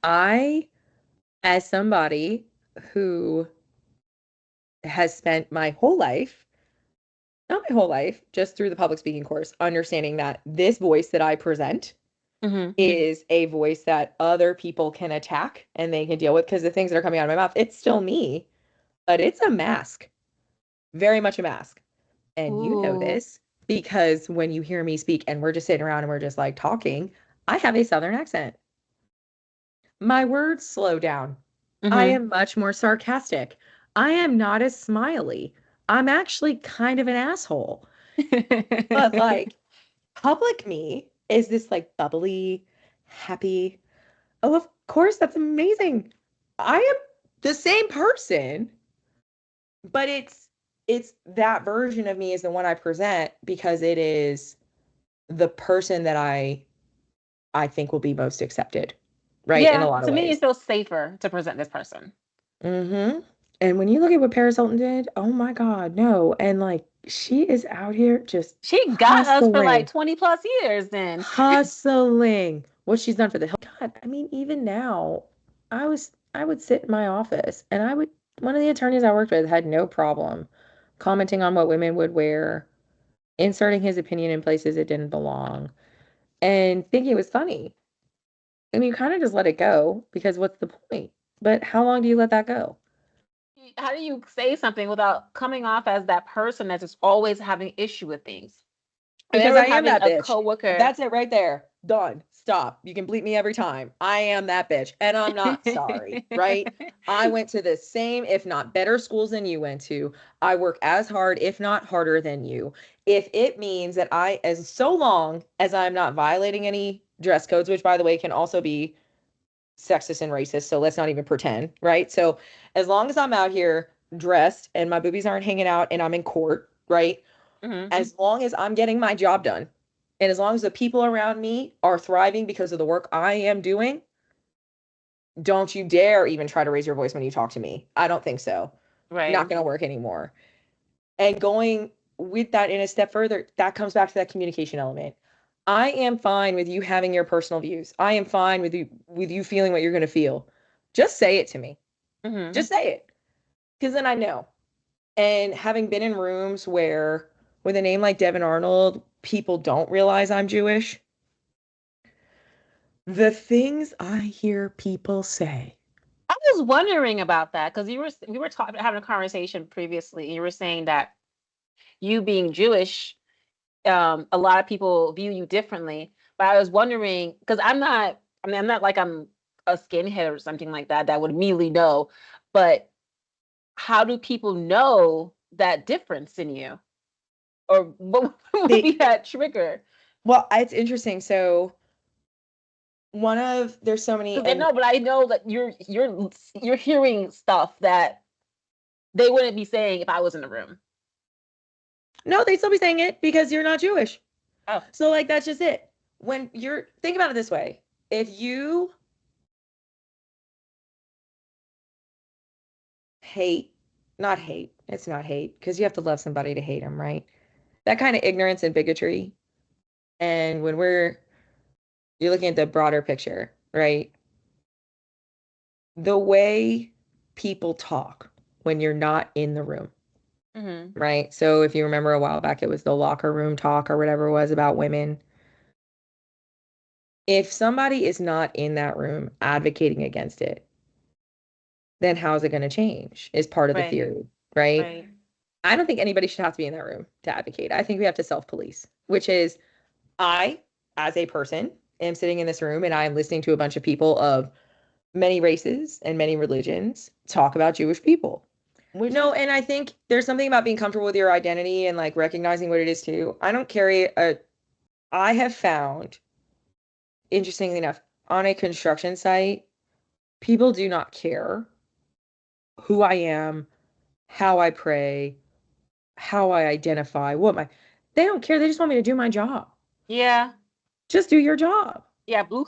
I, as somebody who has spent my whole life, not my whole life, just through the public speaking course, understanding that this voice that I present Hmm. is a voice that other people can attack and they can deal with because the things that are coming out of my mouth, it's still me, but it's a mask, very much a mask. And you know Ooh. this because when you hear me speak and we're just sitting around and we're just like talking, I have a Southern accent. My words slow down. I Hmm. am much more sarcastic. I am not as smiley. I'm actually kind of an asshole. But like public me is this like bubbly, happy. Oh, of course, that's amazing. I am the same person, but it's that version of me is the one I present because it is the person that I think will be most accepted, right? In a Yeah, lot of to me, it ways. feels safer to present this person. Mm-hmm. And when you look at what Paris Hilton did, oh my God, no. And like she is out here just She got us for like hustling, 20 plus years then. hustling. What she's done for the God, I mean, even now, I would sit in my office and I would one of the attorneys I worked with had no problem commenting on what women would wear, inserting his opinion in places it didn't belong, and thinking it was funny. And you kind of just let it go because what's the point? But how long do you let that go? How do you say something without coming off as that person that's just always having issue with things? I Because remember I am having that a bitch. coworker. That's it right there. Done. Stop. You can bleep me every time. I am that bitch. And I'm not sorry, right? I went to the same, if not better schools than you went to. I work as hard, if not harder than you. If it means that as so long as I'm not violating any dress codes, which by the way can also be sexist and racist. So let's not even pretend, right? So as long as I'm out here dressed and my boobies aren't hanging out and I'm in court, right? Hmm. As long as I'm getting my job done and as long as the people around me are thriving because of the work I am doing, don't you dare even try to raise your voice when you talk to me. I don't think so. Right. Not going to work anymore. And going with that in a step further, that comes back to that communication element. I am fine with you having your personal views. I am fine with you feeling what you're going to feel. Just say it to me. Hmm. Just say it. Because then I know. And having been in rooms where with a name like Devyn Arnold, people don't realize I'm Jewish. The things I hear people say. I was wondering about that because we were talking having a conversation previously, and you were saying that you being Jewish, a lot of people view you differently. But I was wondering because I'm not like I'm a skinhead or something like that that would immediately know. But how do people know that difference in you? Or what would be They that trigger? well, it's interesting. So there's so many Because I and know, but I know that you're hearing stuff that they wouldn't be saying if I was in the room. no, they still be saying it because you're not Jewish. Oh. So like that's just it. When you're think about it this way. If you hate, not hate, it's not hate because you have to love somebody to hate them, right? That kind of ignorance and bigotry. And when you're looking at the broader picture, right? The way people talk when you're not in the room, Hmm. right? So if you remember a while back, it was the locker room talk or whatever it was about women. If somebody is not in that room advocating against it, then how is it going to change? Is part of the Right. theory, right? Right. I don't think anybody should have to be in that room to advocate. I think we have to self-police, which is I, as a person, am sitting in this room and I am listening to a bunch of people of many races and many religions talk about Jewish people. Which No, is and I think there's something about being comfortable with your identity and like recognizing what it is too. I don't carry a, I have found, interestingly enough, on a construction site, people do not care who I am, how I pray, how I identify, they don't care. They just want me to do my job. yeah. Just do your job. Yeah, blue